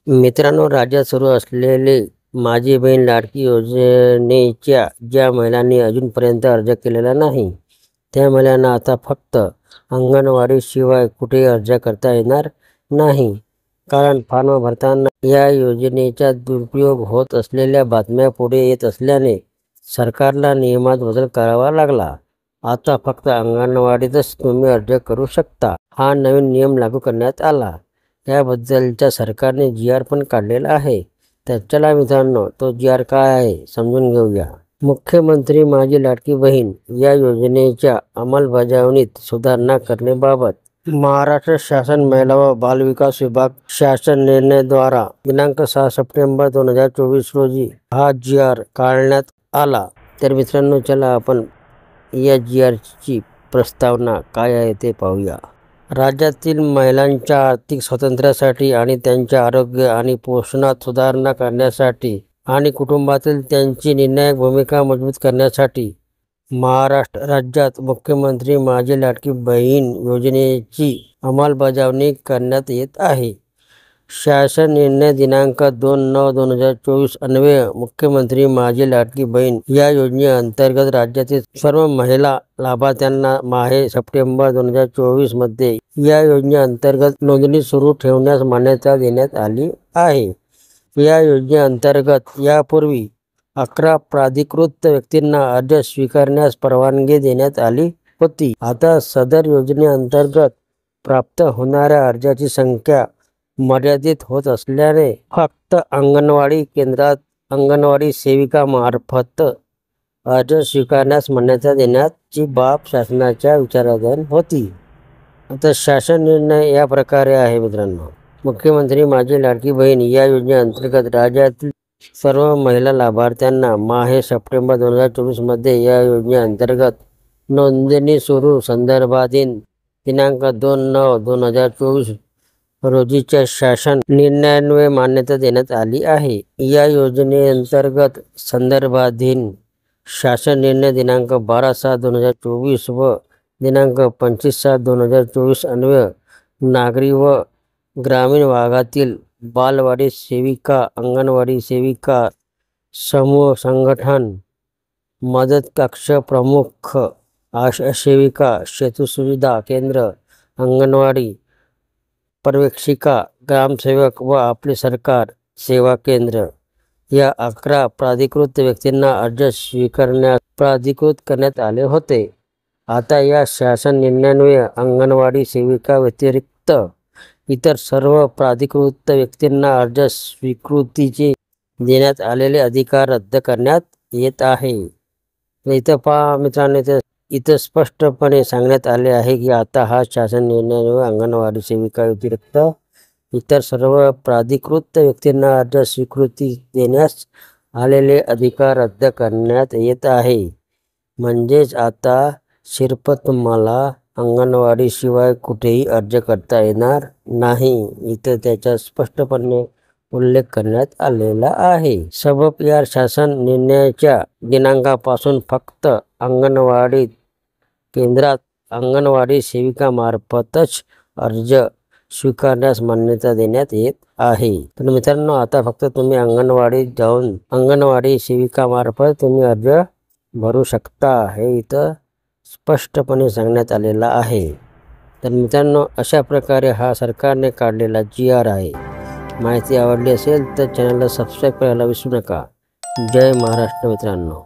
मित्रांनो, राज्यात सुरू असलेले माझी बहीण लाडकी योजनेच्या ज्या महिलांनी अजूनपर्यंत अर्ज केलेला नाही, त्या महिलांना आता फक्त अंगणवाडीशिवाय कुठेही अर्ज करता येणार नाही. कारण फॉर्म भरताना या योजनेचा दुरुपयोग होत असलेल्या बातम्या पुढे येत असल्याने सरकारला नियमात बदल करावा लागला. आता फक्त अंगणवाडीतच तुम्ही अर्ज करू शकता. हा नवीन नियम लागू करण्यात आला. याबद्दलच्या सरकारने जी.आर. पण काढलेला आहे. तर चला मित्रांनो, तो जी.आर. काय आहे समजून घेऊया. मुख्यमंत्री माझी लाडकी बहीण या योजनेच्या अंमलबजावणीत सुधारणा करण्याबाबत महाराष्ट्र शासन महिला व बालविकास विभाग शासन निर्णयाद्वारा दिनांक 6 सप्टेंबर 2024 रोजी हा जी.आर. काढण्यात आला. तर मित्रांनो, चला आपण या जी.आर.ची प्रस्तावना काय आहे ते पाहूया. राज्यातील महिलांच्या आर्थिक स्वातंत्र्यासाठी आणि त्यांच्या आरोग्य आणि पोषणात सुधारणा करण्यासाठी आणि कुटुंबातील त्यांची निर्णायक भूमिका मजबूत करण्यासाठी महाराष्ट्र राज्यात मुख्यमंत्री माझी लाडकी बहीण योजनेची अंमलबजावणी करण्यात येत आहे. शासन निर्णय दिनांक 2/9/2024 अन्वये मुख्यमंत्री माझी लाडकी बहीण या योजनेअंतर्गत राज्यातील सर्व महिला लाभार्थ्यांना माहे सप्टेंबर 2024 मध्ये या योजनेअंतर्गत नोंदणी सुरू ठेवण्यास मान्यता देण्यात आली आहे. या योजनेअंतर्गत यापूर्वी 11 प्राधिकृत व्यक्तींना अर्ज स्वीकारण्यास परवानगी देण्यात आली होती. आता सदर योजनेअंतर्गत प्राप्त होणाऱ्या अर्जाची संख्या मर्यादित होत असल्याने फक्त अंगणवाडी केंद्रात अंगणवाडी सेविकामार्फत अर्ज स्वीकारण्यास मान्यता देण्याची बाब शासनाच्या विचाराधीन होती. आता शासन निर्णय या प्रकारे आहे मित्रांनो. मुख्यमंत्री माझी लाडकी बहीण या योजनेअंतर्गत राज्यातील सर्व महिला लाभार्थ्यांना माहे सप्टेंबर 2024 मध्ये या योजनेअंतर्गत नोंदणी सुरू संदर्भातील दिनांक 2/9/2024 रोजीच्या शासन निर्णयान्वये मान्यता देण्यात आली आहे. या योजनेअंतर्गत संदर्भाधीन शासन निर्णय दिनांक 12/7/2024 व दिनांक 25/7/2024 अन्वये नागरी व ग्रामीण भागातील बालवाडी सेविका, अंगणवाडी सेविका, समूह संघटन, मदत कक्ष प्रमुख, आशा सेविका, सेतू सुविधा केंद्र, अंगणवाडी पर्यवेक्षिका, ग्रामसेवक व आपले सरकार सेवा केंद्र या 11 प्राधिकृत व्यक्तींना अर्ज स्वीकारण्यास प्राधिकृत करण्यात आले होते. आता या शासन निर्णयान्वये अंगणवाडी सेविका व्यतिरिक्त इतर सर्व प्राधिकृत व्यक्तींना अर्ज स्वीकृतीचे देण्यात आलेले अधिकार रद्द करण्यात येत आहे. इथं पहा मित्रांनो, इथं स्पष्टपणे सांगण्यात आले आहे की आता हा शासन निर्णयान्वये अंगणवाडी सेविका व्यतिरिक्त इतर सर्व प्राधिकृत व्यक्तींना अर्ज स्वीकृती देण्यास आलेले अधिकार रद्द करण्यात येत आहे. म्हणजेच आता तुम्हाला अंगणवाडीशिवाय कुठेही अर्ज करता येणार नाही. इथं त्याचा स्पष्टपणे उल्लेख करण्यात आलेला आहे. सबब या शासन निर्णयाच्या दिनांकापासून फक्त अंगणवाडी केंद्रात अंगणवाडी सेविकामार्फतच अर्ज स्वीकारण्यास मान्यता देण्यात येत आहे. तर मित्रांनो, आता फक्त तुम्ही अंगणवाडीत जाऊन अंगणवाडी सेविकामार्फत तुम्ही अर्ज भरू शकता. हे इथं स्पष्टपणे सांगण्यात आलेला आहे. तर मित्रांनो, अशा प्रकारे हा सरकारने काढलेला जी.आर. आहे. माहिती आवडली असेल तर चॅनलला सबस्क्राईब करायला विसरू नका. जय महाराष्ट्र मित्रांनो.